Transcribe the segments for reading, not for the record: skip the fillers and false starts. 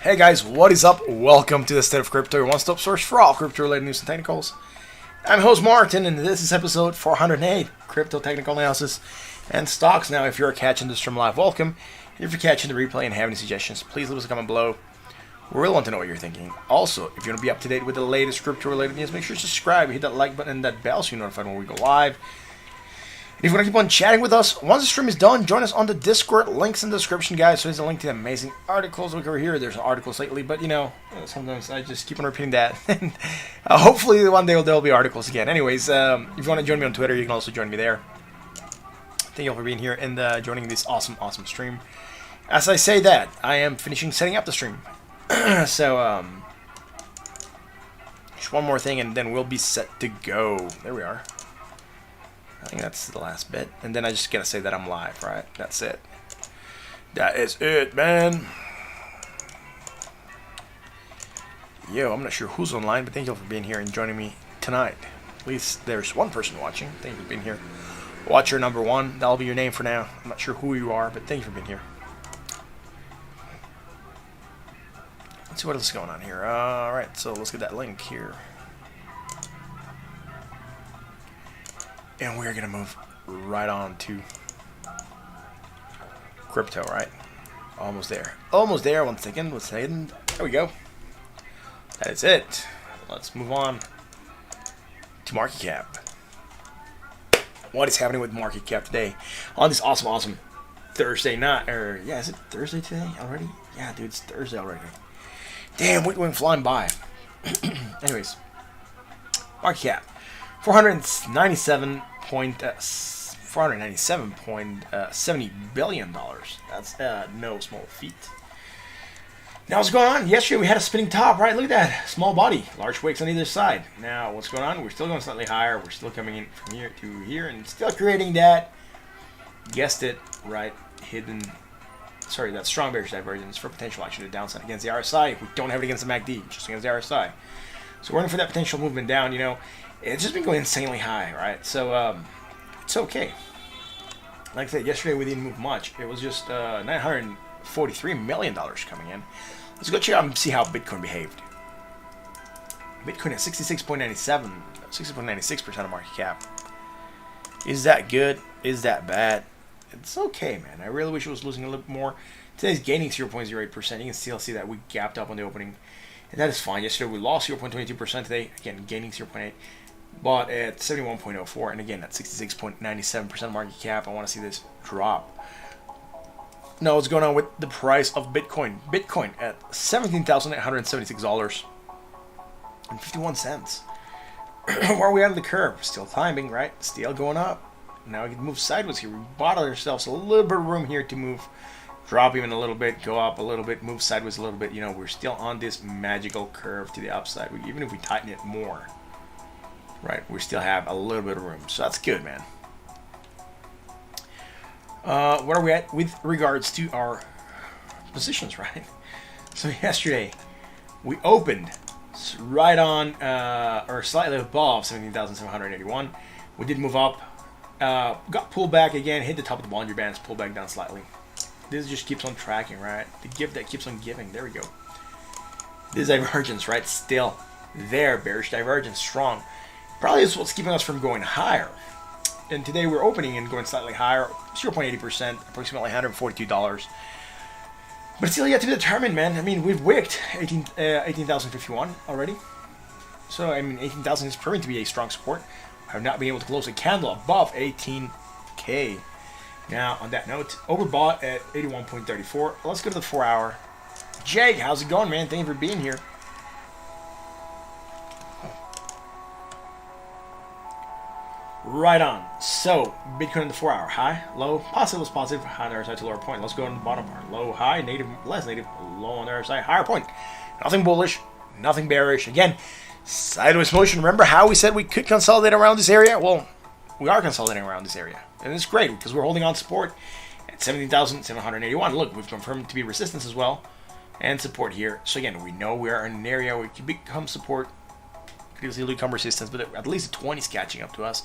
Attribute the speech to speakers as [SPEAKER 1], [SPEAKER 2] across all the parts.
[SPEAKER 1] Hey guys, what is up? Welcome to the State of Crypto, your one-stop source for all crypto-related news and technicals. I'm host Martin, and this is episode 408, Crypto Technical Analysis and Stocks. Now, if you're catching this from live, welcome. If you're catching the replay and have any suggestions, please leave us a comment below. We really want to know what you're thinking. Also, if you want to be up to date with the latest crypto-related news, make sure to subscribe, hit that like button and that bell so you're notified when we go live. If you want to keep on chatting with us, once the stream is done, join us on the Discord. Links in the description, guys. So there's a link to the amazing articles. Look over here. There's an article lately, but you know, sometimes I just keep on repeating that. Hopefully one day there'll be articles again. Anyways, if you want to join me on Twitter, you can also join me there. Thank you all for being here and joining this awesome stream. As I say that, I am finishing setting up the stream. So, just one more thing and then we'll be set to go. There we are. I think that's the last bit. And then I just gotta say that I'm live, right? That's it. That is it, man. Yo, I'm not sure who's online, but thank you all for being here and joining me tonight. At least there's one person watching. Thank you for being here. Watcher number one. That'll be your name for now. I'm not sure who you are, but thank you for being here. Let's see what else is going on here. Alright, so let's get that link here. And we're going to move right on to crypto, right? Almost there. Almost there. One second. There we go. That is it. Let's move on to market cap. What is happening with market cap today? On this awesome Thursday night. Yeah, is it Thursday today already? Yeah, dude, it's Thursday already. Damn, we're going flying by. Anyways, market cap. $497.70 billion. That's no small feat. Now what's going on? Yesterday we had a spinning top, right? Look at that. Small body. Large wicks on either side. Now what's going on? We're still going slightly higher. We're still coming in from here to here and still creating that, guessed it, right, that strong bearish divergence for potential action to downside against the RSI. We don't have it against the MACD, just against the RSI. So we're in for that potential movement down, you know. It's just been going insanely high, right? So, it's okay. Like I said, yesterday we didn't move much. It was just $943 million coming in. Let's go check out and see how Bitcoin behaved. Bitcoin at 60.96% of market cap. Is that good? Is that bad? It's okay, man. I really wish it was losing a little bit more. Today's gaining 0.08%. You can still see that we gapped up on the opening. And that is fine. Yesterday we lost 0.22%. Today, again, gaining 0.8%. Bought at 71.04, and again at 66.97% market cap. I want to see this drop. Now, what's going on with the price of Bitcoin? Bitcoin at $17,876.51. Where are we out of the curve? Still climbing, right? Still going up. Now we can move sideways here. We bought ourselves a little bit of room here to move. Drop even a little bit, go up a little bit, move sideways a little bit. You know, we're still on this magical curve to the upside. Even if we tighten it more, right, we still have a little bit of room. So that's good, man. Where are we at with regards to our positions, right? So yesterday, we opened right on, or slightly above 17,781. We did move up, got pulled back again, hit the top of the Bollinger Bands, pulled back down slightly. This just keeps on tracking, right? The gift that keeps on giving. There we go. This divergence, right? Still there. Bearish divergence, strong. Probably is what's keeping us from going higher. And today we're opening and going slightly higher, 0.80%, approximately $142. But it's still yet to be determined, man. I mean, we've wicked 18,051 already. So, I mean, 18,000 is proving to be a strong support. I have not been able to close a candle above 18K. Now, on that note, overbought at 81.34. Let's go to the 4-hour. Jake, how's it going, man? Thank you for being here. Right on. So, Bitcoin in the 4-hour. High, low, positive was positive, high on the RSI to lower point. Let's go on the bottom part. Low, high, negative, less negative, low on the RSI, higher point. Nothing bullish, nothing bearish. Again, sideways motion. Remember how we said we could consolidate around this area? Well, we are consolidating around this area. And it's great because we're holding on support at 17,781. Look, we've confirmed to be resistance as well and support here. So again, we know we are in an area where it could become support, could easily become resistance, but at least the 20 is catching up to us.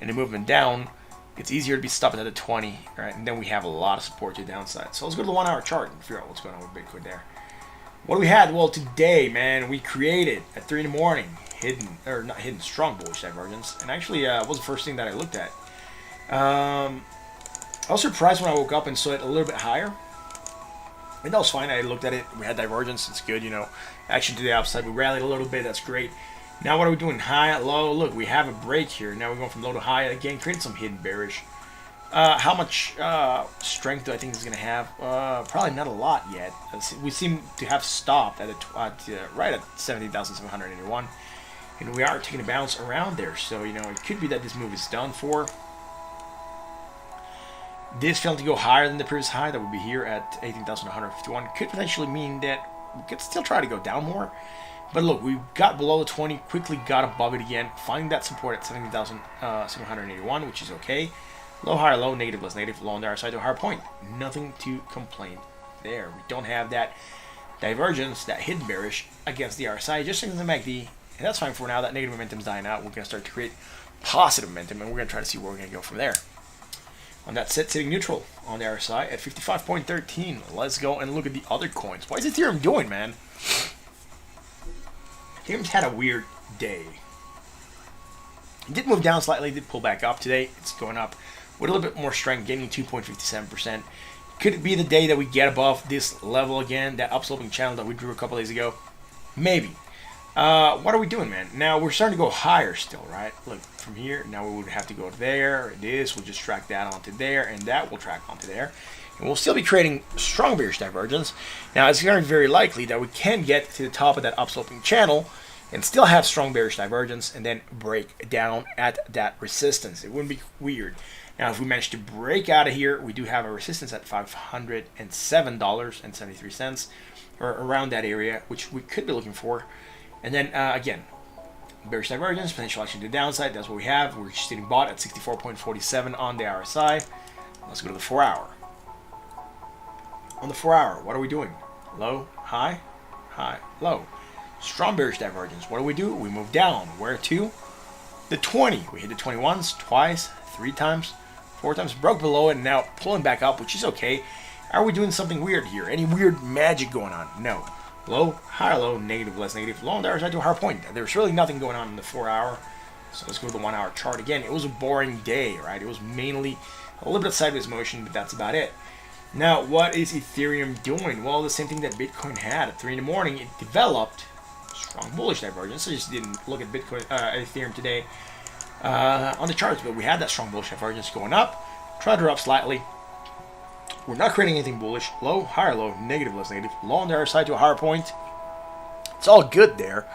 [SPEAKER 1] And the movement down, it's easier to be stopped at the 20, right? And then we have a lot of support to the downside. So let's go to the 1-hour chart and figure out what's going on with Bitcoin there. What do we had? Well, today, man, we created at 3 in the morning hidden, or not hidden, strong bullish divergence, and actually was the first thing that I looked at. I was surprised when I woke up and saw it a little bit higher. And that was fine. I looked at it. We had divergence. It's good, you know. Action to the upside. We rallied a little bit. That's great. Now what are we doing? High, low. Look, we have a break here. Now we're going from low to high. Again, creating some hidden bearish. How much strength do I think it's going to have? Probably not a lot yet. We seem to have stopped at right at 17,781. And we are taking a bounce around there. So, you know, it could be that this move is done for. This failing to go higher than the previous high, that would be here at 18,151, could potentially mean that we could still try to go down more. But look, we got below the 20, quickly got above it again, finding that support at 17,781, which is okay. Low, higher, low, negative, less negative, low on the other side to a higher point. Nothing to complain there. We don't have that divergence, that hidden bearish against the RSI, just in the MACD, and that's fine for now. That negative momentum is dying out. We're going to start to create positive momentum, and we're going to try to see where we're going to go from there. On that set, sitting neutral on the RSI at 55.13. Let's go and look at the other coins. What is Ethereum doing, man? Ethereum's had a weird day. It did move down slightly, did pull back up today. It's going up with a little bit more strength, gaining 2.57%. Could it be the day that we get above this level again, that upsloping channel that we drew a couple days ago? Maybe. What are we doing, man? Now we're starting to go higher still, right? Look, from here, now we would have to go there. This will just track that onto there, and that will track onto there. And we'll still be creating strong bearish divergence. Now, it's very likely that we can get to the top of that upsloping channel and still have strong bearish divergence and then break down at that resistance. It wouldn't be weird. Now, if we manage to break out of here, we do have a resistance at $507.73, or around that area, which we could be looking for. And then, again, bearish divergence, potential action to the downside. That's what we have. We're sitting bought at 64.47 on the RSI. Let's go to the 4 hour. On the 4 hour, what are we doing? Low, high, high, low. Strong bearish divergence. What do? We move down. Where to? The 20. We hit the 21s twice, 3 times, 4 times. Broke below it and now pulling back up, which is okay. Are we doing something weird here? Any weird magic going on? No. Low, higher, low, negative, less negative, low on the RSI to a higher point. There's really nothing going on in the 4 hour. So let's go to the 1 hour chart again. It was a boring day, right? It was mainly a little bit of sideways motion, but that's about it. Now, what is Ethereum doing? Well, the same thing that Bitcoin had at 3 in the morning. It developed strong bullish divergence. I just didn't look at Bitcoin, Ethereum today on the charts, but we had that strong bullish divergence going up. Tried to up slightly. We're not creating anything bullish. Low, higher, low, negative, less negative. Low on the other side to a higher point. It's all good there.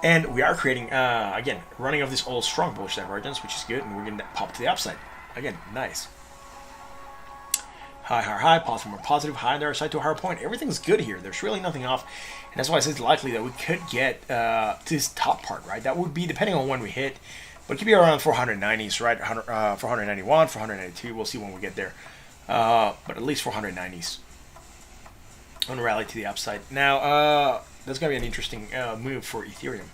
[SPEAKER 1] And we are creating, again, running off this old strong bullish divergence, which is good. And we're going to pop to the upside. Again, nice. High, higher, high, positive, more positive, high on the other side to a higher point. Everything's good here. There's really nothing off. And that's why I said it's likely that we could get to this top part, right? That would be, depending on when we hit, but it could be around 490s, right? 491, 492. We'll see when we get there. But at least 490s on a rally to the upside. Now, that's going to be an interesting move for Ethereum.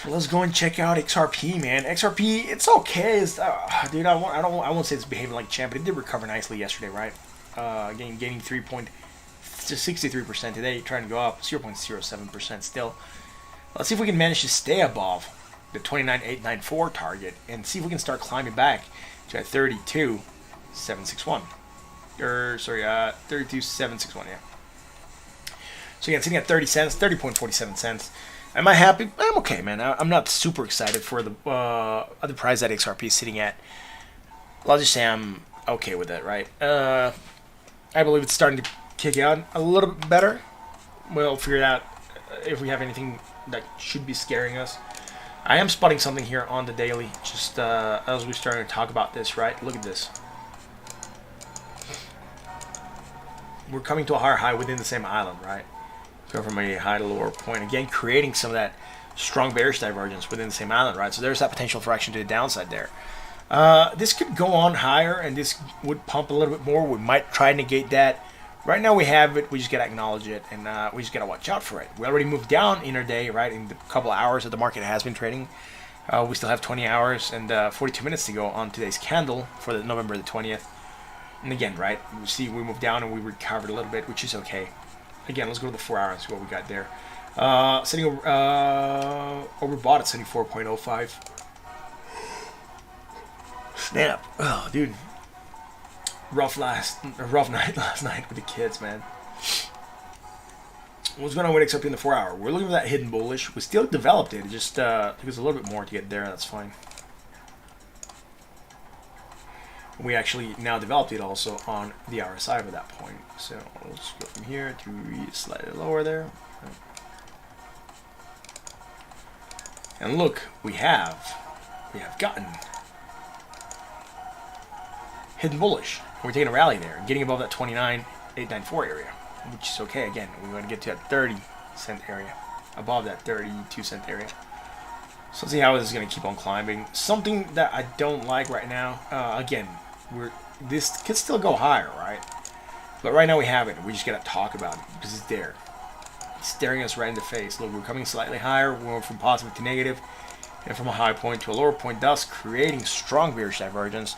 [SPEAKER 1] Let's go and check out XRP, man. XRP, it's okay. Dude, I won't say it's behaving like a champ, but it did recover nicely yesterday, right? Gaining 3.63% today, trying to go up 0.07% still. Let's see if we can manage to stay above the 29,894 target and see if we can start climbing back to 32,761. 32,761, yeah. So again, sitting at 30 cents, 30.47 cents. Am I happy? I'm okay, man. I'm not super excited for the other price that XRP is sitting at. I'll just say I'm okay with it, right? I believe it's starting to kick out a little bit better. We'll figure it out if we have anything that should be scaring us. I am spotting something here on the daily, just as we're starting to talk about this, right? Look at this. We're coming to a higher high within the same island, right? Go from a high to lower point. Again, creating some of that strong bearish divergence within the same island, right? So there's that potential for action to the downside there. This could go on higher, and this would pump a little bit more. We might try to negate that. Right now we have it. We just got to acknowledge it, and we just got to watch out for it. We already moved down intraday, right, in the couple hours that the market has been trading. We still have 20 hours and 42 minutes to go on today's candle for the November the 20th. And again, right, you see we moved down and we recovered a little bit, which is okay. Again, let's go to the 4 hour and see what we got there. Sitting overbought at 74.05. Snap. Oh, dude. Rough night last night with the kids, man. What's going on with XRP in the 4 hour? We're looking for that hidden bullish. We still developed it. It just took us a little bit more to get there. That's fine. We actually now developed it also on the RSI at that point. So let's go from here to slightly lower there. And look, we have gotten hidden bullish. We're taking a rally there and getting above that 29,894 area, which is okay. Again, we want to get to that 30-cent area, above that 32-cent area. So let's see how this is going to keep on climbing. Something that I don't like right now. Again, this could still go higher, right? But right now we have it. We just got to talk about it because it's there. It's staring us right in the face. Look, we're coming slightly higher. We're going from positive to negative, and from a high point to a lower point, thus creating strong bearish divergence.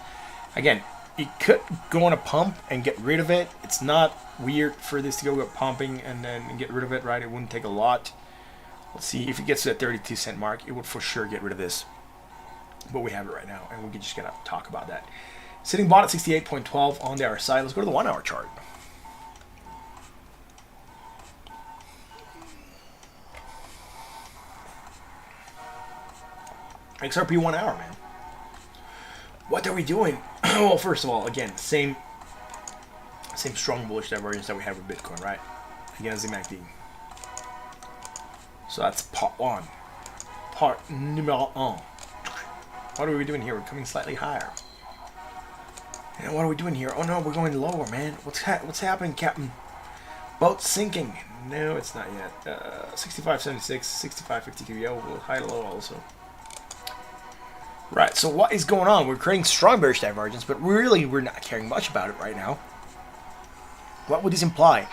[SPEAKER 1] Again, it could go on a pump and get rid of it. It's not weird for this to go pumping and then get rid of it, right? It wouldn't take a lot. Let's see if it gets to that 32-cent mark. It would for sure get rid of this. But we have it right now, and we just gotta talk about that. Sitting bought at 68.12 on the RSI. Let's go to the 1 hour chart. XRP 1 hour, man. What are we doing? Well, first of all, again, same strong bullish divergence that we have with Bitcoin, right? Against the MACD. So that's part one. Part numéro un. What are we doing here? We're coming slightly higher. And what are we doing here? Oh no, we're going lower, man. What's happening, Captain? Boat sinking. No, it's not yet. 65.76, 65.52. Yo, we'll high low also. Right, so what is going on? We're creating strong bearish divergence, but really we're not caring much about it right now. What would this imply?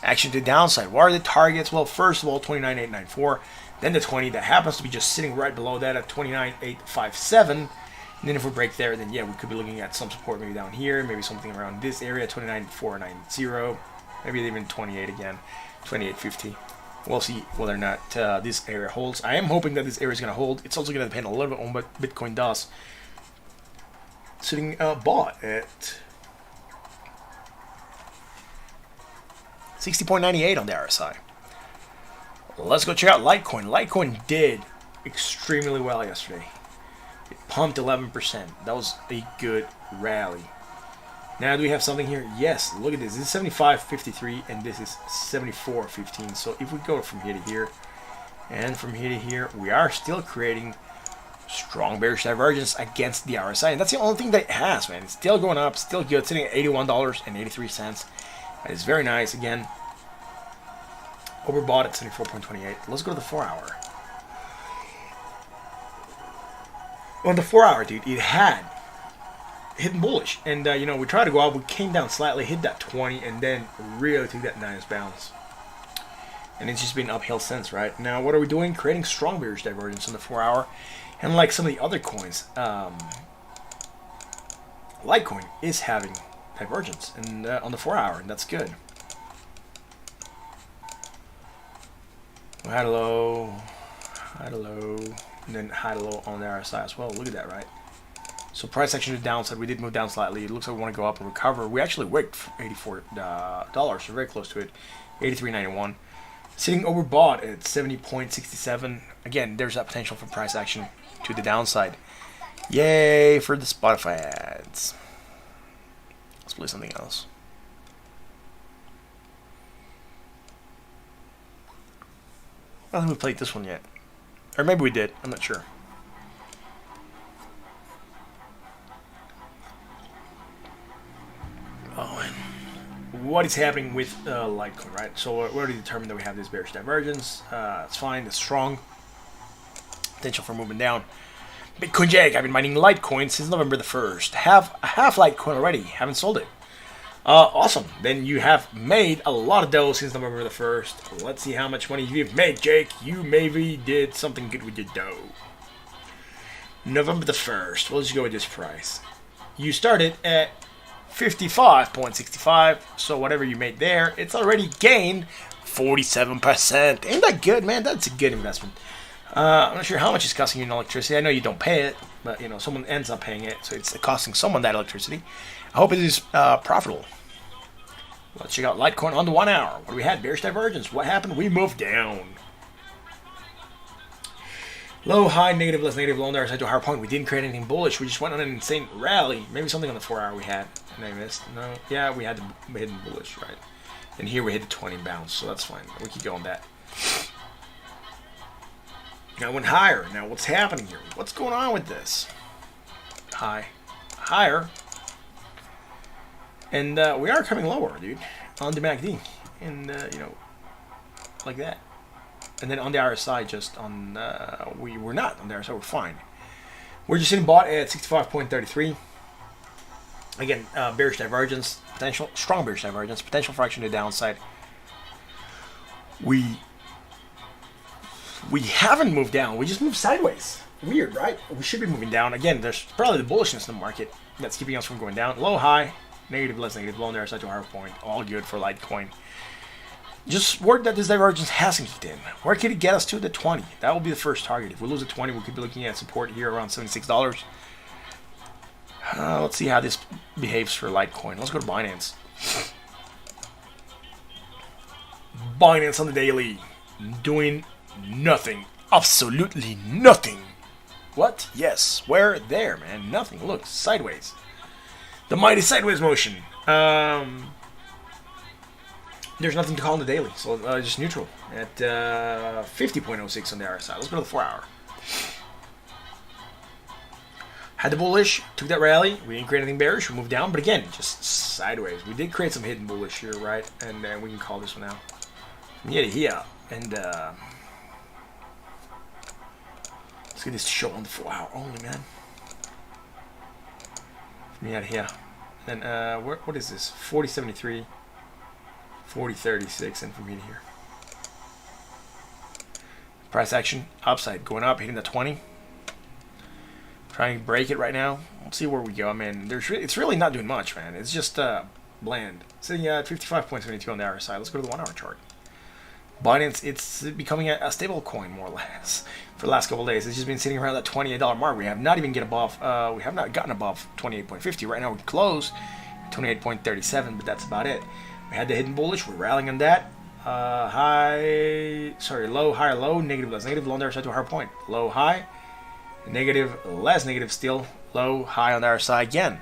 [SPEAKER 1] Action to the downside. What are the targets? Well, first of all, 29,894. Then the 20 that happens to be just sitting right below that at 29,857. And then if we break there, then yeah, we could be looking at some support maybe down here, maybe something around this area, 29,490. Maybe even 28 again, 28.50. We'll see whether or not this area holds. I am hoping that this area is going to hold. It's also going to depend a little bit on what Bitcoin does. Sitting bought at 60.98 on the RSI. Let's go check out Litecoin. Litecoin did extremely well yesterday. It pumped 11%. That was a good rally. Now, do we have something here? Yes, look at this. This is 75.53 and this is 74.15. So if we go from here to here and from here to here, we are still creating strong bearish divergence against the RSI. And that's the only thing that it has, man. It's still going up, still good, sitting at $81.83. That is very nice. Again, overbought at 74.28. Let's go to the 4 hour. On the 4 hour, dude, it had hidden bullish, and you know, we tried to go out, we came down slightly, hit that 20, and then really took that nice bounce, and it's just been uphill since. Right now, what are we doing? Creating strong bearish divergence on the 4 hour, and like some of the other coins, Litecoin is having divergence and on the 4 hour, and that's good. We had a low, and then had a low on the RSI as well. Look at that, right? So price action to the downside, we did move down slightly. It looks like we want to go up and recover. We actually wicked for $84, so very close to it. 83.91. Sitting overbought at 70.67. Again, there's that potential for price action to the downside. Yay for the Spotify ads. Let's play something else. I don't think we played this one yet. Or maybe we did. I'm not sure. Oh, and what is happening with Litecoin, right? So we already determined that we have this bearish divergence. It's fine. It's strong. Potential for moving down. Bitcoin Jake, I've been mining Litecoin since November the 1st. Have Litecoin already. Haven't sold it. Awesome. Then you have made a lot of dough since November the 1st. Let's see how much money you've made, Jake. You maybe did something good with your dough. November the 1st. We'll just go with this price. You started at 55.65. So whatever you made there, it's already gained 47%. Ain't that good, man? That's a good investment. I'm not sure how much it's costing you in electricity. I know you don't pay it, but someone ends up paying it, so it's costing someone that electricity. I hope it is profitable. Let's check out Litecoin on the 1 hour. What do we had? Bearish divergence. What happened? We moved down. Low, high, negative, less negative, low on the other side to a higher point. We didn't create anything bullish. We just went on an insane rally. Maybe something on the 4 hour we had. And I missed. No. Yeah, we had the hidden bullish, right? And here we hit the 20 bounce, so that's fine. We keep going that. Now went higher. Now what's happening here? What's going on with this? High. Higher. And we are coming lower, dude. On the MACD. And, like that. And then on the RSI, just on, we were not on the RSI, we're fine. We're just sitting bought at 65.33. Again, bearish divergence, potential, strong bearish divergence, potential for action to the downside. We haven't moved down, we just moved sideways. Weird, right? We should be moving down. Again, there's probably the bullishness in the market that's keeping us from going down. Low, high, negative, less negative, low on the RSI to a higher point. All good for Litecoin. Just work that this divergence hasn't kicked in. Where could it get us to? The 20. That will be the first target. If we lose the 20, we could be looking at support here around $76. Let's see how this behaves for Litecoin. Let's go to Binance. Binance on the daily. Doing nothing. Absolutely nothing. What? Yes. Where? There, man. Nothing. Look, sideways. The mighty sideways motion. There's nothing to call on the daily, so just neutral at 50.06 on the RSI. Let's go to the 4 hour. Had the bullish, took that rally. We didn't create anything bearish. We moved down, but again, just sideways. We did create some hidden bullish here, right? And we can call this one out. Yeah, here. And let's get this to show on the 4 hour only, man. Yeah, here. Then what is this? 40.73. 40.36, and from here to here. Price action, upside, going up, hitting the 20. Trying to break it right now. Let's see where we go. I mean, it's really not doing much, man. It's just bland. Sitting at 55.72 on the RSI. Let's go to the 1 hour chart. Binance, it's becoming a stable coin, more or less, for the last couple of days. It's just been sitting around that $28 mark. We have not even gotten above 28.50. Right now we're close, 28.37, but that's about it. We had the hidden bullish. We're rallying on that. Low, high, low, negative, less negative, low on the RSI to a higher point. Low, high, negative, less negative still. Low, high on the RSI again.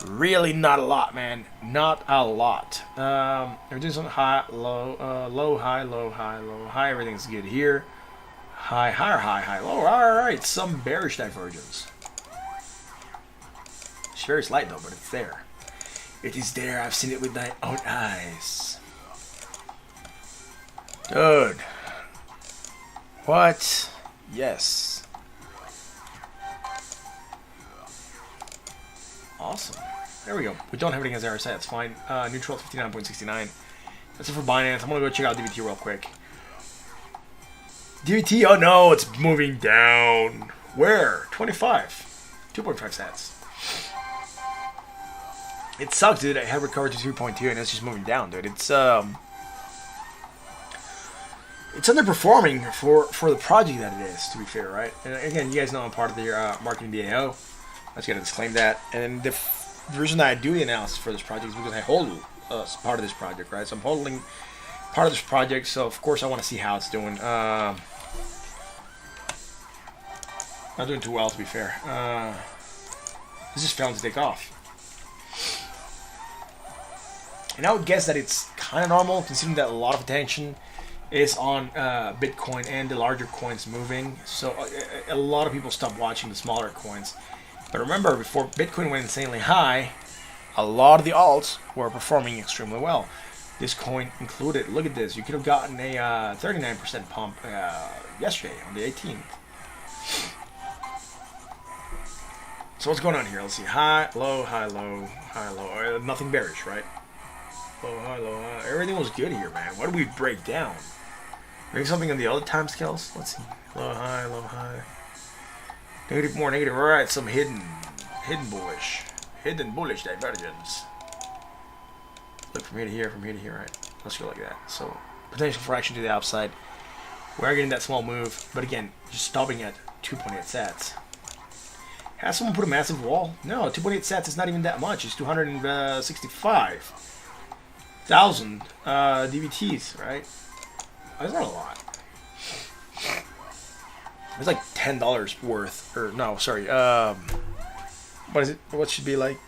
[SPEAKER 1] Really not a lot, man. Not a lot. We're doing some high, low, low, high, low, high, low, high. Everything's good here. High, higher, high, high, low. All right, some bearish divergence. It's very slight though, but it's there. It is there. I've seen it with my own eyes. Dude. What? Yes. Awesome. There we go. We don't have it against RSI. That's fine. Neutral at 59.69. That's it for Binance. I'm going to go check out DVT real quick. DVT, oh no, it's moving down. Where? 25. 2.5 sats. It sucks, dude. I had recovered to 3.2 and it's just moving down, dude. It's underperforming for the project that it is, to be fair, right? And again, you guys know I'm part of the marketing DAO. I just gotta disclaim that. And the reason that I do the analysis for this project is because I hold part of this project, right? So I'm holding part of this project, so of course I want to see how it's doing. Not doing too well, to be fair. This is failing to take off. And I would guess that it's kind of normal, considering that a lot of attention is on Bitcoin and the larger coins moving. So a lot of people stopped watching the smaller coins. But remember, before Bitcoin went insanely high, a lot of the alts were performing extremely well. This coin included. Look at this. You could have gotten a 39% pump yesterday on the 18th. So what's going on here? Let's see. High, low, high, low, high, low. Nothing bearish, right? Low, high, low, high. Everything was good here, man. What did we break down? Maybe something on the other time scales? Let's see. Low, high, low, high. Negative, more negative. All right, some hidden bullish. hidden bullish divergence. Look, from here to here, from here to here, right? Let's go like that. So, potential for action to the upside. We are getting that small move, but again, just stopping at 2.8 sats. Has someone put a massive wall? No, 2.8 sats is not even that much. It's 265,000 DVTs, right? That's not a lot. It's like $10 worth, or no, sorry. What is it? What should be like?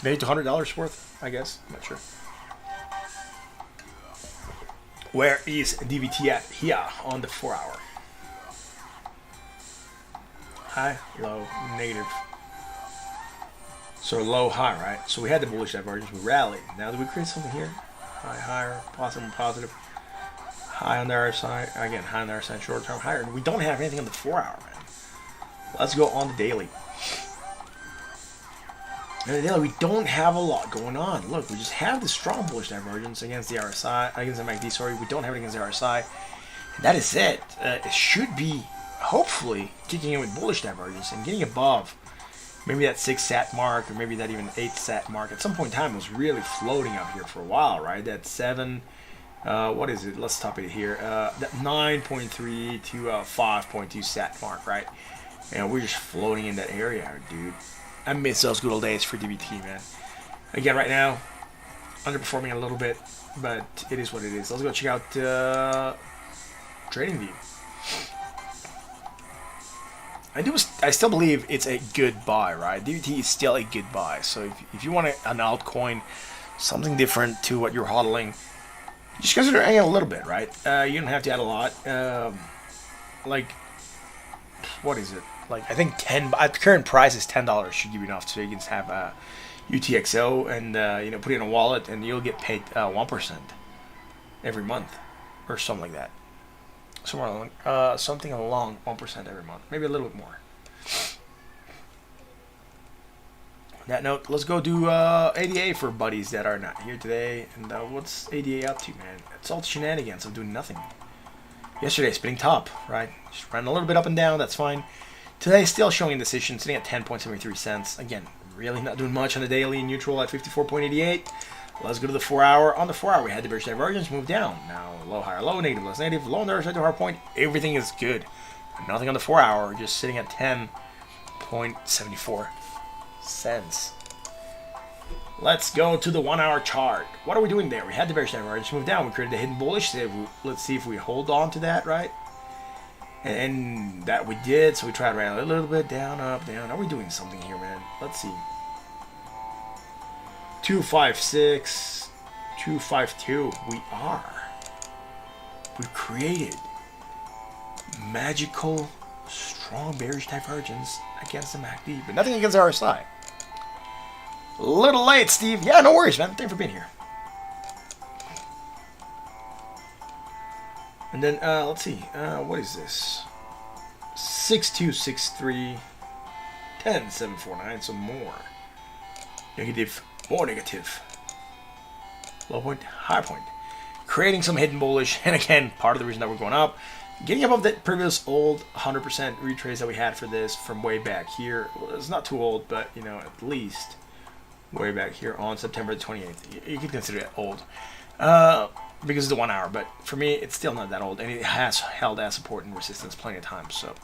[SPEAKER 1] Maybe $100 worth, I guess. I'm not sure. Where is DVT at here on the 4 hour? High, low, negative. So low, high, right? So we had the bullish divergence. We rallied. Now do we create something here? High, higher, positive, positive. High on the RSI. Again, high on the RSI, short term, higher. And we don't have anything on the 4 hour, man. Let's go on the daily. And the daily, we don't have a lot going on. Look, we just have the strong bullish divergence against the RSI, against the MACD, sorry. We don't have it against the RSI. And that is it. It should be, hopefully, kicking in with bullish divergence and getting above maybe that 6 sat mark, or maybe that even 8 sat mark. At some point in time, it was really floating up here for a while, right? That 7, what is it? Let's top it here. That 9.3 to 5.2 sat mark, right? And we're just floating in that area, dude. I miss those good old days for DVT, man. Again, right now, underperforming a little bit, but it is what it is. Let's go check out TradingView. I still believe it's a good buy, right? DVT is still a good buy. So if you want an altcoin, something different to what you're hodling, just consider adding a little bit, right? You don't have to add a lot. Like, what is it? Like, I think at the current price is $10 should give you enough so you can have a UTXO and put it in a wallet, and you'll get paid 1% every month or something like that. Something along 1% every month, maybe a little bit more. On that note, let's go do ADA for buddies that are not here today. And what's ADA up to, man? It's all shenanigans of doing nothing. Yesterday, spinning top, right? Just ran a little bit up and down. That's fine. Today, still showing indecision, sitting at 10.73 cents. Again, really not doing much on the daily, neutral at 54.88. Let's go to the 4 hour. On the 4 hour, we had the bearish divergence move down. Now, low, higher, low, negative, less negative, low on the other side to hard point. Everything is good. Nothing on the 4 hour, just sitting at 10.74 cents. Let's go to the 1 hour chart. What are we doing there? We had the bearish divergence move down. We created a hidden bullish. Let's see if we hold on to that, right? And that we did, so we tried to rally a little bit, down, up, down. Are we doing something here, man? Let's see. 256, 252. We are. We've created magical, strong bearish divergence against the MACD, but nothing against the RSI. A little late, Steve. Yeah, no worries, man. Thanks for being here. And then, let's see. What is this? 6263, 10749, some more. Negative, more negative. Low point, high point. Creating some hidden bullish, and again, part of the reason that we're going up. Getting above that previous old 100% retrace that we had for this from way back here. Well, it's not too old, but, at least way back here on September the 28th. You could consider it old. Because it's the 1 hour, but for me, it's still not that old, and it has held as support and resistance plenty of times, so.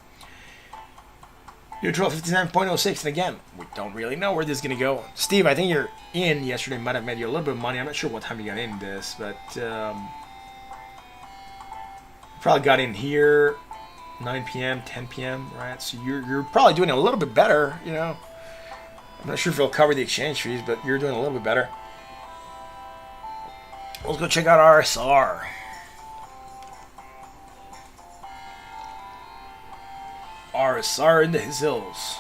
[SPEAKER 1] Neutral 59.06, and again, we don't really know where this is going to go. Steve, I think you're in yesterday, might have made you a little bit of money. I'm not sure what time you got in this, but probably got in here 9 p.m., 10 p.m., right? So you're probably doing a little bit better, I'm not sure if it'll cover the exchange fees, but you're doing a little bit better. Let's go check out RSR. RSR in the hills.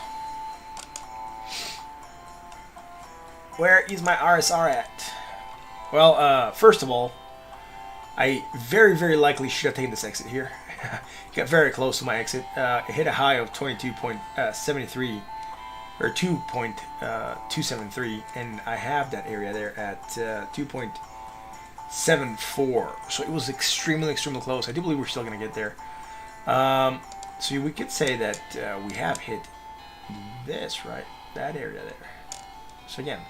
[SPEAKER 1] Where is my RSR at? Well, first of all, I very, very likely should have taken this exit here. Got very close to my exit. It hit a high of 22.73 or 2.273, and I have that area there at 2.74. So it was extremely, extremely close. I do believe we're still going to get there. So we could say that we have hit this, right? That area there. So again,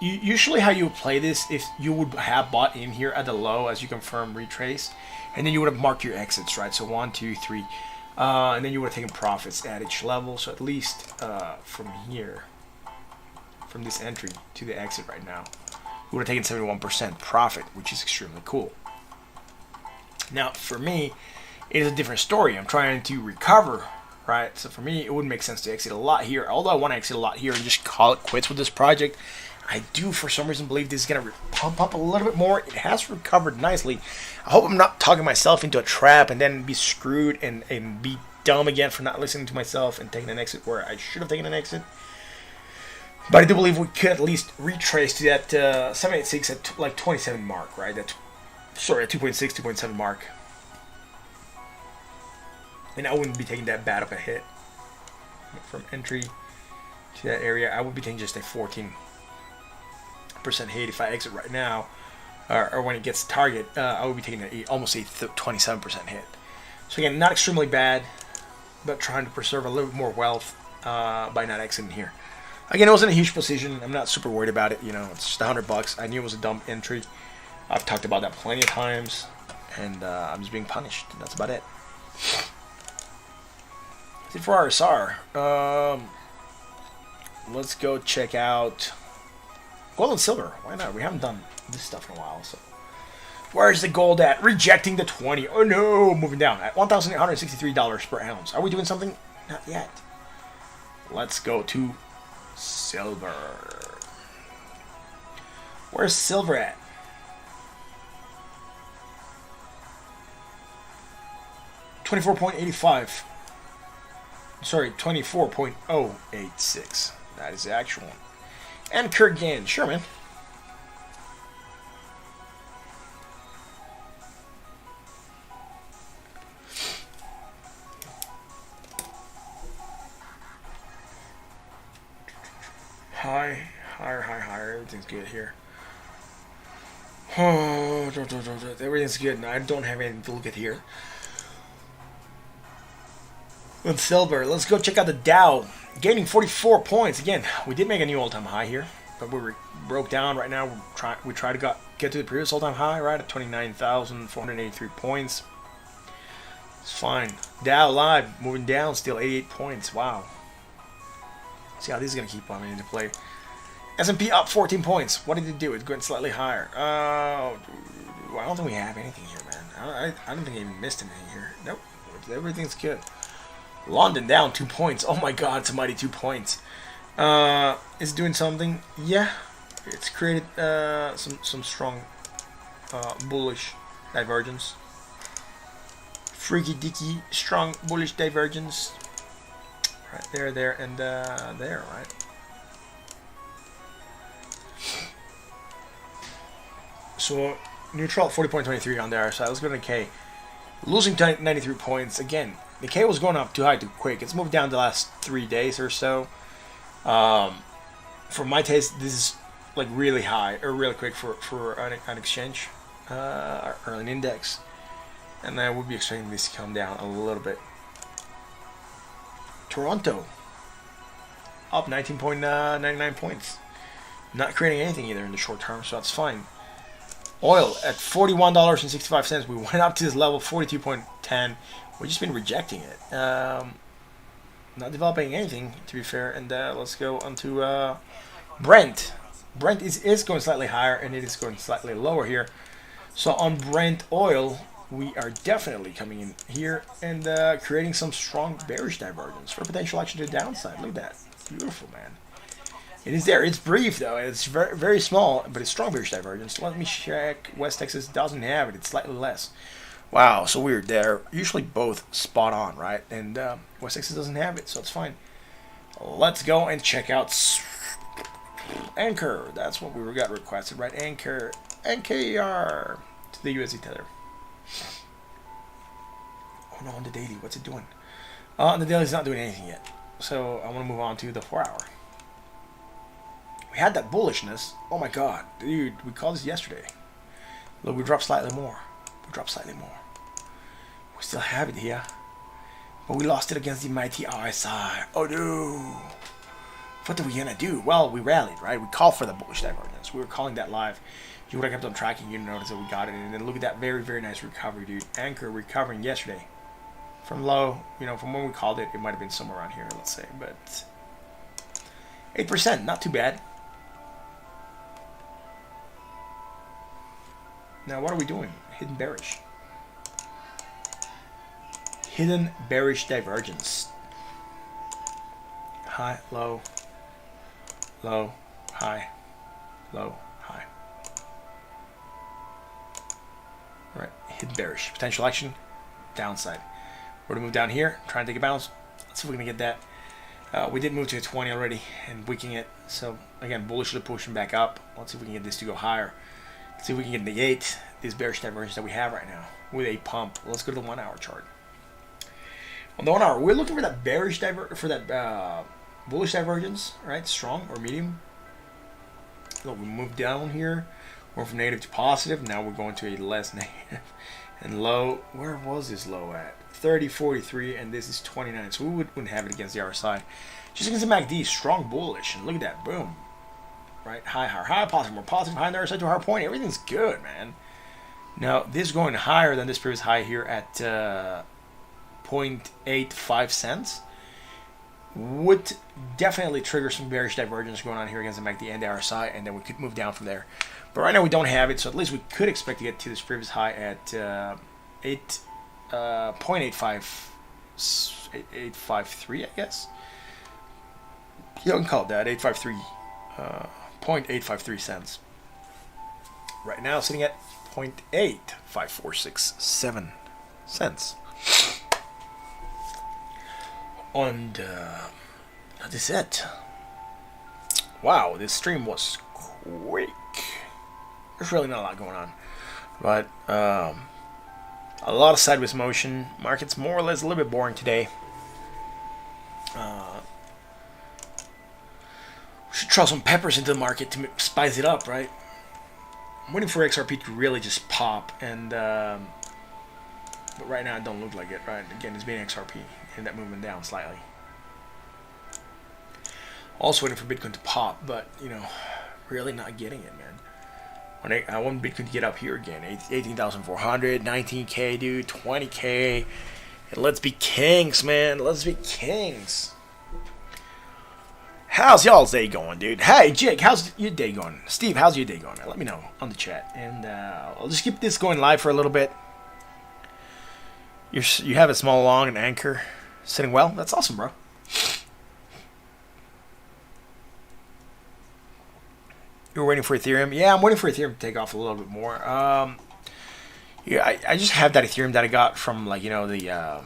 [SPEAKER 1] usually how you would play this, if you would have bought in here at the low as you confirm retrace, and then you would have marked your exits, right? So 1, 2, 3, and then you would have taken profits at each level. So at least from here, from this entry to the exit right now, you would have taken 71% profit, which is extremely cool. Now for me, it is a different story. I'm trying to recover, right? So for me, it would make sense to exit a lot here. Although I want to exit a lot here and just call it quits with this project, I do for some reason believe this is going to pump up a little bit more. It has recovered nicely. I hope I'm not talking myself into a trap and then be screwed and be dumb again for not listening to myself and taking an exit where I should have taken an exit. But I do believe we could at least retrace to that 786 at like 27 mark, right? At 2.6, 2.7 mark. And I wouldn't be taking that bad of a hit from entry to that area. I would be taking just a 14% hit if I exit right now, or when it gets to target. I would be taking almost a 27% hit. So again, not extremely bad, but trying to preserve a little bit more wealth by not exiting here. Again, it wasn't a huge position. I'm not super worried about it. You know, it's just $100. I knew it was a dumb entry. I've talked about that plenty of times, and I'm just being punished. That's about it. That's it for RSR. Let's go check out gold and silver. Why not? We haven't done this stuff in a while. So, where's the gold at? Rejecting the 20. Oh no, moving down at $1,863 per ounce. Are we doing something? Not yet. Let's go to silver. Where's silver at? $24.85. Sorry, 24.086. That is the actual one. And Kurgan. Sure, man. Higher. Everything's good here. Oh, everything's good. No, I don't have anything to look at here. And silver. Let's go check out the Dow. Gaining 44 points. Again, we did make a new all-time high here, but we broke down right now. We try to get to the previous all-time high, right, at 29,483 points. It's fine. Dow live moving down, still 88 points. Wow. See how this is gonna keep on into play. S&P up 14 points. What did it do? It's going slightly higher. I don't think we have anything here, man. I don't think I even missed anything here. Nope. Everything's good. London down 2 points. Oh my god, somebody 2 points. Is it doing something? Yeah. It's created some strong bullish divergence. Freaky dicky strong bullish divergence. Right there, and there, right? So neutral 40.23 on there. So let's go to Nikkei. Losing 93 points again. Nikkei was going up too high too quick. It's moved down the last 3 days or so. For my taste, this is like really high or really quick for an exchange or an index, and I would be expecting this to come down a little bit. Toronto up 19.99 points. Not creating anything either in the short term, so that's fine. Oil at $41.65. We went up to this level 42.10. We've just been rejecting it. Not developing anything, to be fair. And let's go on to Brent. Brent is going slightly higher, and it is going slightly lower here. So on Brent oil, we are definitely coming in here and creating some strong bearish divergence for potential action to the downside. Look at that. Beautiful, man. It is there. It's brief, though. It's very, very small, but it's strong bearish divergence. Let me check. West Texas doesn't have it. It's slightly less. Wow, so weird. They're usually both spot on, right? And West Texas doesn't have it, so it's fine. Let's go and check out Anchor. That's what we got requested, right? Anchor. NKR to the USD Tether. Oh no, on the daily. What's it doing? On the daily, it's not doing anything yet. So I want to move on to the 4 hour. We had that bullishness. Oh my god. Dude, we called this yesterday. Look, we dropped slightly more. We still have it here. But we lost it against the mighty RSI. Oh no. What are we gonna do? Well, we rallied, right? We called for the bullish divergence. We were calling that live. If you would have kept on tracking, you'd notice that we got it. And then look at that very, very nice recovery, dude. Anchor recovering yesterday. From low, you know, from when we called it, it might have been somewhere around here, let's say. But 8%, not too bad. Now, what are we doing? Hidden bearish. Hidden bearish divergence. High, low, low, high, low, high. All right, hidden bearish. Potential action, downside. We're gonna move down here, try and take a bounce. Let's see if we can get that. We did move to a 20 already and weakening it. So again, bullishly pushing back up. Let's see if we can get this to go higher. Let's see if we can negate this bearish divergence that we have right now with a pump. Let's go to the 1 hour chart. On the 1 hour, we're looking for that bearish bullish divergence, right? Strong or medium. Look, we moved down here. We're from negative to positive. Now we're going to a less negative and low. Where was this low at? 30.43, and this is 29. So we wouldn't have it against the RSI. Just against the MACD, strong bullish, and look at that, boom. Right, high, higher, high, positive, more positive, high on the RSI to a higher point. Everything's good, man. Now this going higher than this previous high here at 0.85 cents would definitely trigger some bearish divergence going on here against the MACD and the RSI, and then we could move down from there. But right now we don't have it, so at least we could expect to get to this previous high at 8.853, I guess. You can call it that, 0.853 cents. Right now sitting at 0.85467 cents. And that is it. Wow, this stream was quick. There's really not a lot going on, but a lot of sideways motion. Market's more or less a little bit boring today. We should throw some peppers into the market to spice it up, right? I'm waiting for XRP to really just pop, and but right now it don't look like it, right? Again, it's being XRP, and that movement down slightly. Also waiting for Bitcoin to pop, but you know, really not getting it, man. I want Bitcoin to get up here again, 18,400, 19K, dude, 20K, and let's be kings, man. Let's be kings. How's y'all's day going, dude? Hey, Jake, how's your day going? Steve, how's your day going? Let me know on the chat, and I'll just keep this going live for a little bit. You have a small long and anchor sitting well. That's awesome, bro. You're waiting for Ethereum? Yeah, I'm waiting for Ethereum to take off a little bit more. Yeah, I just have that Ethereum that I got from, like, you know, the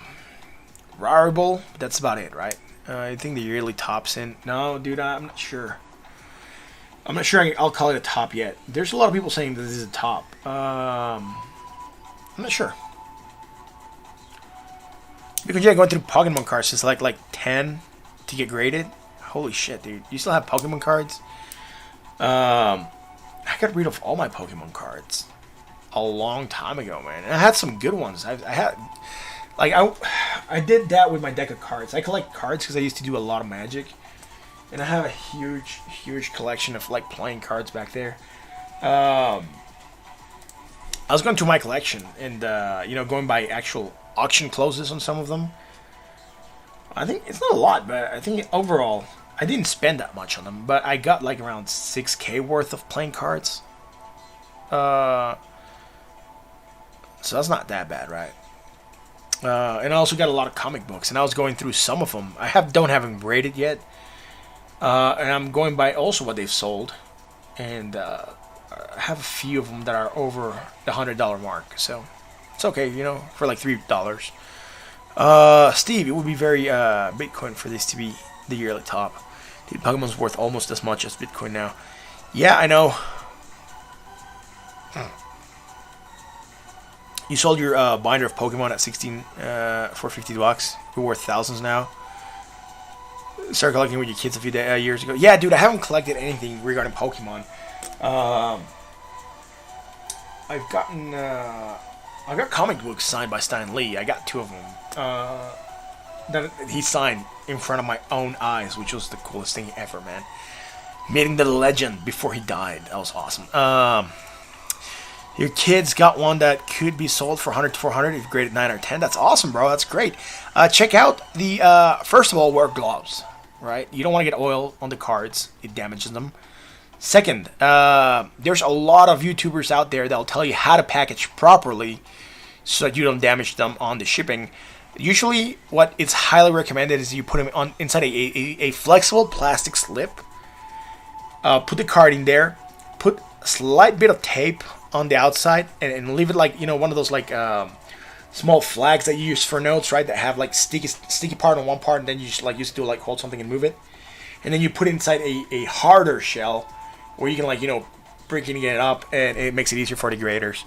[SPEAKER 1] Rarible. That's about it, right? I think the yearly top's in. No, dude, I'm not sure. I'm not sure I'll call it a top yet. There's a lot of people saying that this is a top. I'm not sure. Because yeah, going through Pokemon cards is like 10 to get graded. Holy shit, dude! You still have Pokemon cards? I got rid of all my Pokemon cards a long time ago, man. And I had some good ones. I had, like, I did that with my deck of cards. I collect cards because I used to do a lot of Magic, and I have a huge collection of like playing cards back there. I was going through my collection and you know, going by actual auction closes on some of them. I think it's not a lot, but I think overall I didn't spend that much on them, but I got like around 6K worth of playing cards. So that's not that bad, right? And I also got a lot of comic books, and I was going through some of them. Don't have them graded yet, and I'm going by also what they've sold, and I have a few of them that are over the $100 mark. So it's okay, you know, for like $3. Steve, it would be very Bitcoin for this to be the yearly top. Dude, Pokemon's worth almost as much as Bitcoin now. Yeah, I know. You sold your binder of Pokemon at 16 for $50. You're worth thousands now. Started collecting with your kids a few years ago. Yeah, dude, I haven't collected anything regarding Pokemon. I got comic books signed by Stan Lee. I got 2 of them. that he signed in front of my own eyes, which was the coolest thing ever, man. Meeting the legend before he died. That was awesome. Your kids got one that could be sold for 100 to 400 if you grade it 9 or 10. That's awesome, bro. That's great. Check out the, first of all, wear gloves, right? You don't want to get oil on the cards. It damages them. Second, there's a lot of YouTubers out there that'll tell you how to package properly so that you don't damage them on the shipping. Usually, what is highly recommended is you put them on inside a flexible plastic slip. Put the card in there. Put a slight bit of tape on the outside and leave it like, one of those like small flags that you use for notes, right? That have like sticky part on one part, and then you just like used to do like hold something and move it, and then you put it inside a harder shell where you can like break it and get it up, and it makes it easier for the graders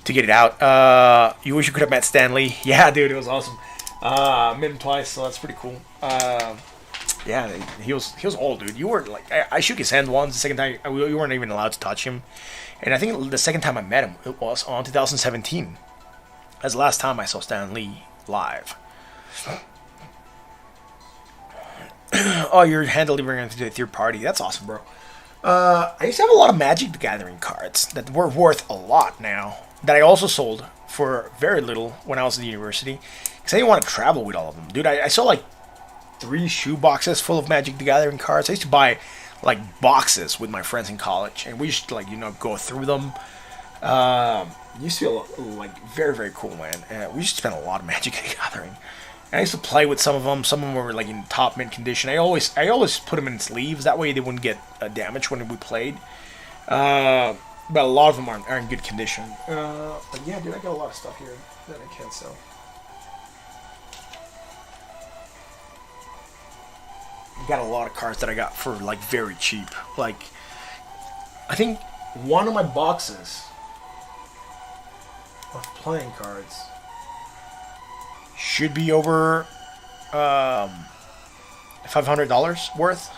[SPEAKER 1] to get it out. You wish you could have met Stanley. Yeah, dude, it was awesome. Met him twice, so that's pretty cool. Yeah, he was old, dude. You were like, I shook his hand once. The second time, you weren't even allowed to touch him. And I think the second time I met him, it was on 2017. That's the last time I saw Stan Lee live. Oh, you're hand delivering to a third party. That's awesome, bro. I used to have a lot of Magic the Gathering cards that were worth a lot now, that I also sold for very little when I was in the university, because I didn't want to travel with all of them. Dude, I saw like 3 shoe boxes full of Magic the Gathering cards. I used to buy like boxes with my friends in college, and we used to like go through them. It used to be like very, very cool, man. We used to spend a lot of Magic the Gathering. And I used to play with some of them. Some of them were like in top mint condition. I always put them in sleeves. That way they wouldn't get damaged when we played. But a lot of them are in good condition. But yeah, dude, I got a lot of stuff here that I can't sell. Got a lot of cards that I got for like very cheap. Like, I think one of my boxes of playing cards should be over $500 worth,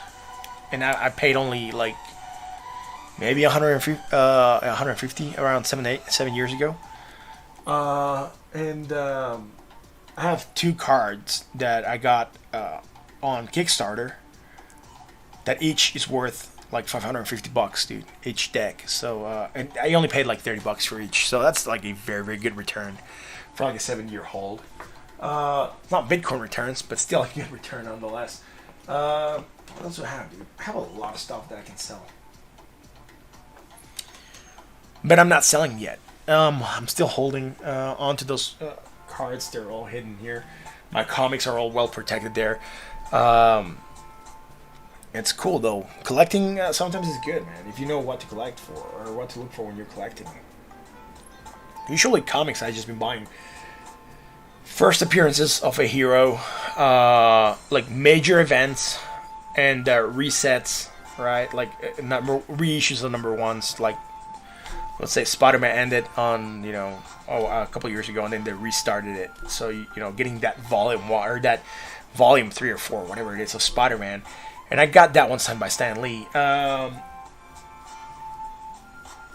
[SPEAKER 1] and I paid only like maybe 150 around 7 years ago. And I have 2 cards that I got on Kickstarter that each is worth like $550, dude, each deck. So and I only paid like $30 for each, so that's like a very, very good return for like a 7-year hold. It's not Bitcoin returns, but still a good return nonetheless. What else do I have, dude? I have a lot of stuff that I can sell, but I'm not selling yet. I'm still holding onto those cards. They're all hidden here. My comics are all well protected there. It's cool though. Collecting sometimes is good, man, if you know what to collect for or what to look for when you're collecting. Usually comics I've just been buying first appearances of a hero, like major events and resets, right? Like reissues of number ones. Like, let's say Spider-Man ended on a couple years ago, and then they restarted it. So getting that volume 1 or that volume 3 or 4, whatever it is, of Spider-Man, and I got that one signed by Stan Lee.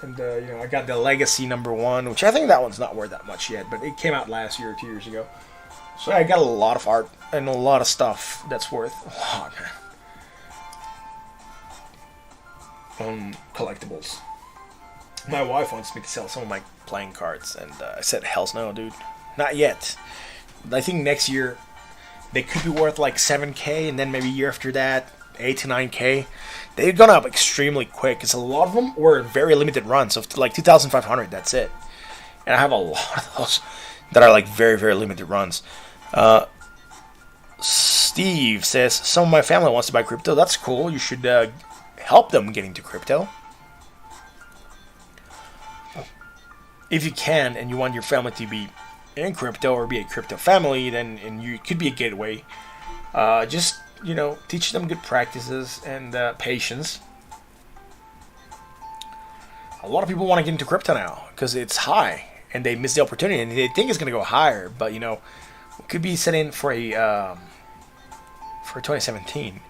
[SPEAKER 1] And I got the Legacy number 1, which I think that one's not worth that much yet, but it came out last year or 2 years ago. So I got a lot of art and a lot of stuff that's worth a lot, man. On collectibles. My wife wants me to sell some of my playing cards, and I said, hell's no, dude. Not yet. I think next year they could be worth like 7K, and then maybe a year after that, 8 to 9K. They've gone up extremely quick, because a lot of them were very limited runs, so like 2,500, that's it. And I have a lot of those that are like very, very limited runs. Steve says, some of my family wants to buy crypto. That's cool. You should help them get into crypto. If you can, and you want your family to be in crypto or be a crypto family, then you could be a gateway. Just teach them good practices and patience. A lot of people want to get into crypto now because it's high, and they miss the opportunity, and they think it's going to go higher. But we could be setting for a for 2017.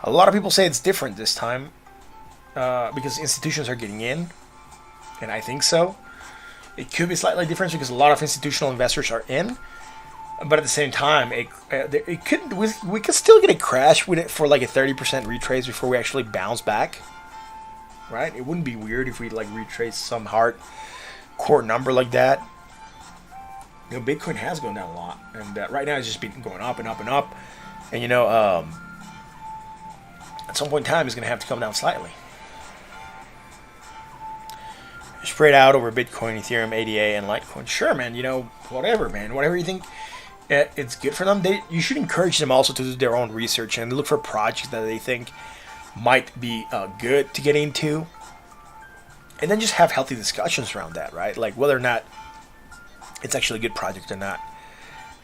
[SPEAKER 1] A lot of people say it's different this time because institutions are getting in, and I think so. It could be slightly different because a lot of institutional investors are in, but at the same time, it could we could still get a crash with it for like a 30% retrace before we actually bounce back, right? It wouldn't be weird if we like retrace some hard core number like that. You know, Bitcoin has gone down a lot, and right now it's just been going up and up and up. And you know, at some point in time, it's going to have to come down slightly. Spread out over Bitcoin, Ethereum, ADA, and Litecoin. Sure, man. You know, whatever, man. Whatever you think it's good for them. You should encourage them also to do their own research and look for projects that they think might be good to get into, and then just have healthy discussions around that, right? Like whether or not it's actually a good project or not.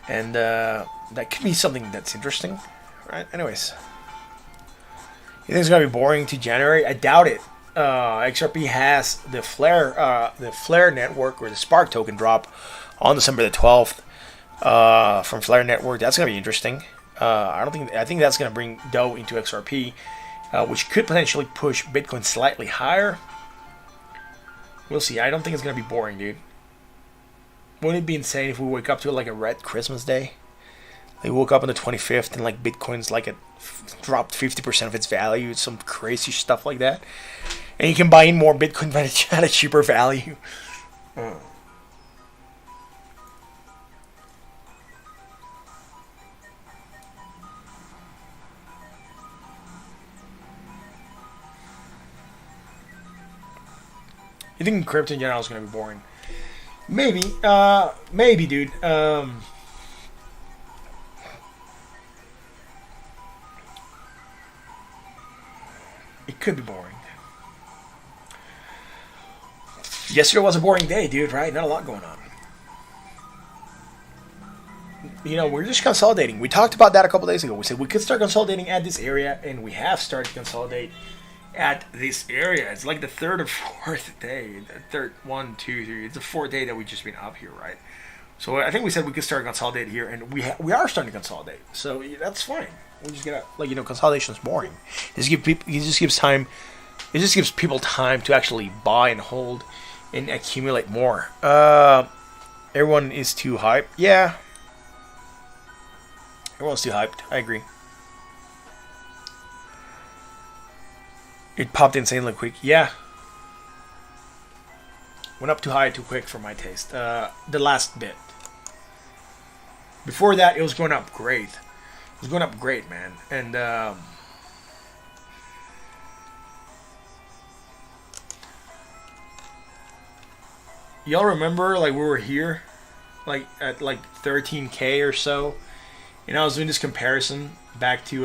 [SPEAKER 1] And that could be something that's interesting, right? Anyways, you think it's gonna be boring to January? I doubt it. XRP has the Flare network, or the Spark token drop on December the 12th from Flare network. That's gonna be interesting. I think that's gonna bring dough into XRP, which could potentially push Bitcoin slightly higher. We'll see. I don't think it's gonna be boring, dude. Wouldn't it be insane if we wake up to like a red Christmas day? Like, we woke up on the 25th and like Bitcoin's like dropped 50% of its value, some crazy stuff like that, and you can buy in more Bitcoin at a cheaper value. You think crypto in general is going to be boring? Maybe, maybe, dude. It could be boring. Yesterday was a boring day, dude, right? Not a lot going on. You know, we're just consolidating. We talked about that a couple days ago. We said we could start consolidating at this area, and we have started to consolidate at this area. It's like the third or fourth day. The third, 1, 2, 3. It's the fourth day that we've just been up here, right? So I think we said we could start consolidate here, and we are starting to consolidate. So that's fine. We just gotta, like, you know, consolidation is boring. It just gives time. It just gives people time to actually buy and hold and accumulate more. Everyone is too hyped. Yeah. Everyone's too hyped. I agree. It popped insanely quick. Yeah. Went up too high too quick for my taste. The last bit. Before that, it was going up great. It was going up great, man. And y'all remember, like, we were here, like, at like 13K or so, and I was doing this comparison back to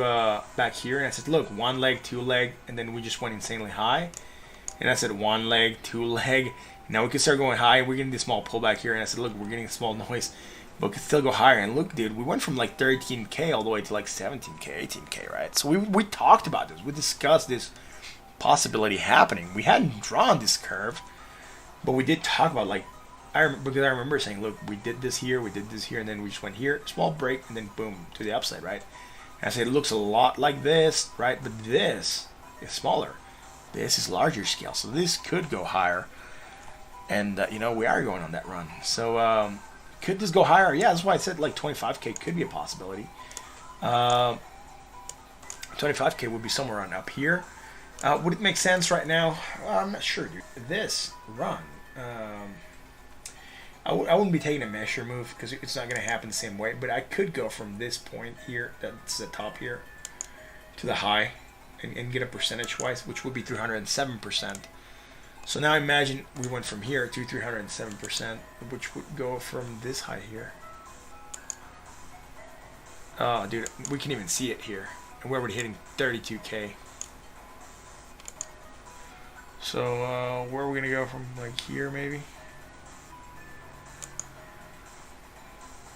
[SPEAKER 1] back here, and I said, look, one leg, two leg, and then we just went insanely high, and I said one leg, two leg. Now we can start going high, and we're getting this small pullback here, and I said, look, we're getting a small noise, but we can still go higher. And look, dude, we went from like 13K all the way to like 17K, 18K, right? So we talked about this, we discussed this possibility happening. We hadn't drawn this curve, but we did talk about, like, because I remember saying, look, we did this here, and then we just went here, small break, and then boom, to the upside, right? And I said it looks a lot like this, right? But this is smaller. This is larger scale, so this could go higher. And, you know, we are going on that run. So, could this go higher? Yeah, that's why I said, like, 25K could be a possibility. 25K would be somewhere on up here. Would it make sense right now? I'm not sure, dude. This run, I wouldn't be taking a measure move because it's not going to happen the same way. But I could go from this point here, that's the top here, to the high, and get a percentage-wise, which would be 307%. So now imagine we went from here to 307%, which would go from this high here. Oh, dude, we can even see it here. And we're already hitting 32K. So, where are we going to go from, like, here, maybe?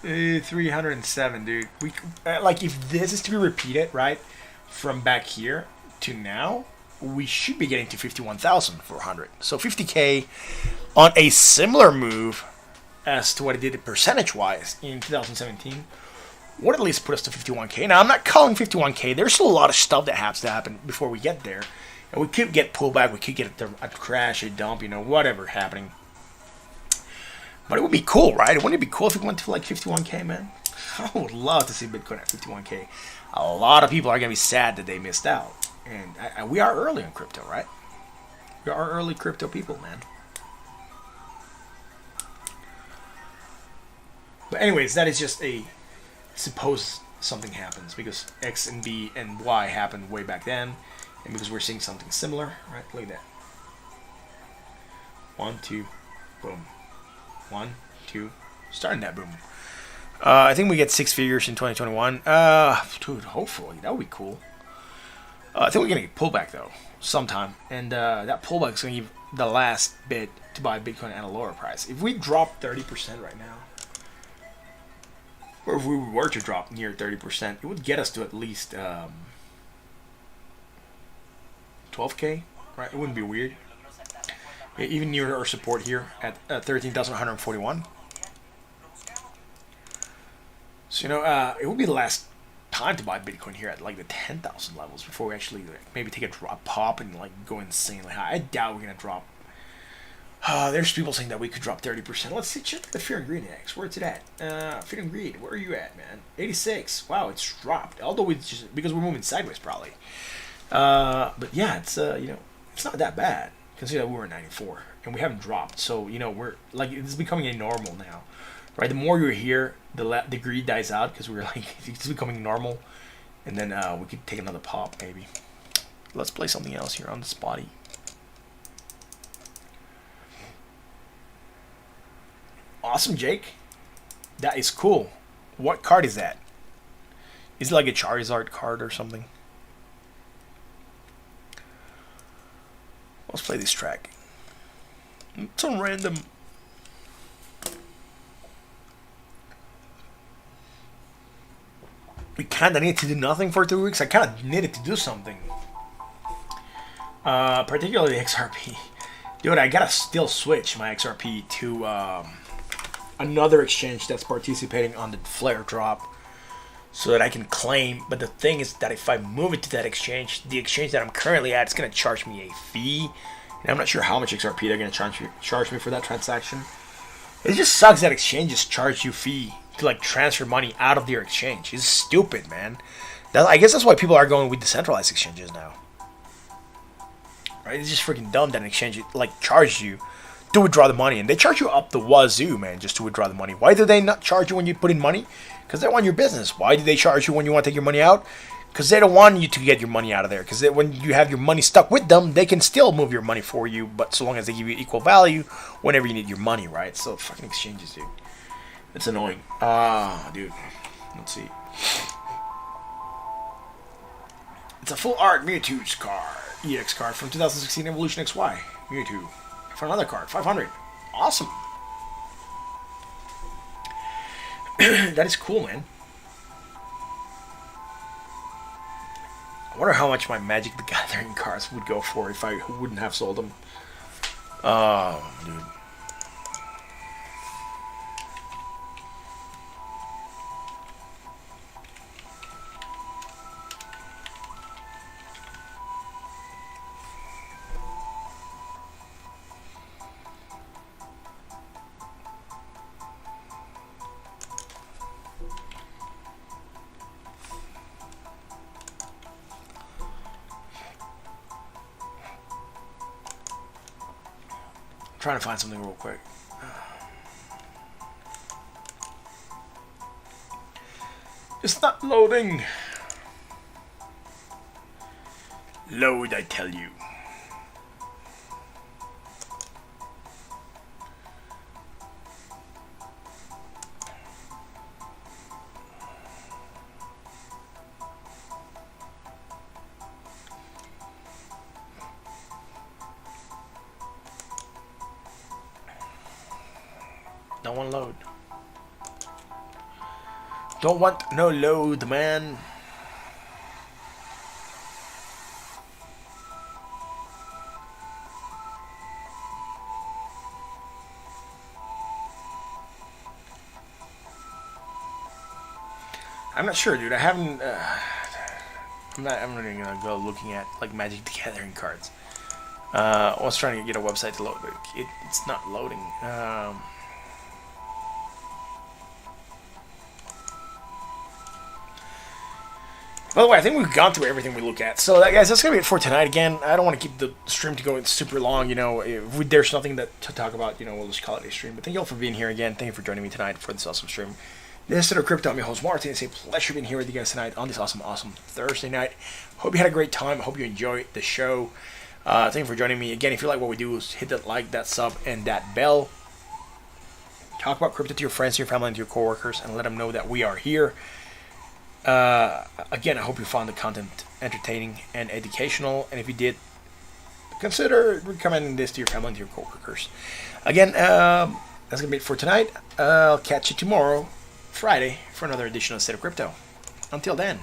[SPEAKER 1] 307, dude. We like, if this is to be repeated, right, from back here to now, we should be getting to 51,400. So 50K on a similar move as to what it did percentage-wise in 2017 would at least put us to 51K. Now, I'm not calling 51K. There's still a lot of stuff that has to happen before we get there. And we could get pullback. We could get a crash, a dump, you know, whatever happening. But it would be cool, right? Wouldn't it be cool if we went to like 51K, man? I would love to see Bitcoin at 51K. A lot of people are going to be sad that they missed out. And we are early on crypto, right? We are early crypto people, man. But anyways, that is just a suppose something happens because X and B and Y happened way back then, and because we're seeing something similar, right? Look at that. 1, 2, boom. 1, 2, starting that boom. I think we get 6 figures in 2021. Dude, hopefully that would be cool. I think we're gonna get pullback though sometime, and that pullback is gonna give the last bit to buy Bitcoin at a lower price. If we drop 30% right now, or if we were to drop near 30%, it would get us to at least 12K, right? It wouldn't be weird. Yeah, even near our support here at 13,141. So, it would be the last time to buy Bitcoin here at like the 10,000 levels before we actually maybe take a drop, pop, and like go insane. Like, I doubt we're going to drop. There's people saying that we could drop 30%. Let's see, check the Fear and Greed Index. Where's it at? Fear and Greed, where are you at, man? 86. Wow, it's dropped. Although it's just because we're moving sideways, probably. But yeah, it's it's not that bad. Consider that we were at 94 and we haven't dropped. So we're like it's becoming a normal now, right? The more you're here, the greed dies out because we're like it's becoming normal, and then we could take another pop maybe. Let's play something else here on the spotty. Awesome, Jake. That is cool. What card is that? Is it like a Charizard card or something? Let's play this track. It's on random. We kind of need to do nothing for 2 weeks. I kind of needed to do something. Particularly XRP. Dude, I gotta still switch my XRP to another exchange that's participating on the flare drop so that I can claim. But the thing is that if I move it to that exchange, the exchange that I'm currently at is going to charge me a fee, and I'm not sure how much XRP they're going to charge me for that transaction. It just sucks that exchanges charge you fee to like transfer money out of their exchange. It's stupid, man. I guess that's why people are going with decentralized exchanges now. Right? It's just freaking dumb that an exchange like charges you to withdraw the money, and they charge you up the wazoo, man, just to withdraw the money. Why do they not charge you when you put in money? Because they want your business. Why do they charge you when you want to take your money out? Because they don't want you to get your money out of there. Because when you have your money stuck with them, they can still move your money for you, but so long as they give you equal value whenever you need your money, right? So fucking exchanges, dude. It's annoying. Dude. Let's see. It's a full art Mewtwo's card. EX card from 2016 Evolution XY. Mewtwo. For another card, 500. Awesome. That is cool, man. I wonder how much my Magic the Gathering cards would go for if I wouldn't have sold them. Oh, dude. Trying to find something real quick. It's not loading. Load, I tell you. Don't want load. Don't want no load, man. I'm not sure, dude. I haven't. I'm not even gonna go looking at like Magic the Gathering cards. I was trying to get a website to load, but it's not loading. By the way, I think we've gone through everything we look at. So, guys, that's going to be it for tonight. Again, I don't want to keep the stream to go super long. You know, if there's nothing to talk about, you know, we'll just call it a stream. But thank you all for being here again. Thank you for joining me tonight for this awesome stream. This is Crypto. I'm your host, Martin. It's a pleasure being here with you guys tonight on this awesome Thursday night. Hope you had a great time. I hope you enjoyed the show. Thank you for joining me. Again, if you like what we do, hit that like, that sub, and that bell. Talk about crypto to your friends, to your family, and to your coworkers, and let them know that we are here. Again, I hope you found the content entertaining and educational, and if you did, consider recommending this to your family and to your coworkers. Again, that's gonna be it for tonight. I'll catch you tomorrow, Friday, for another edition of State of Crypto. Until then.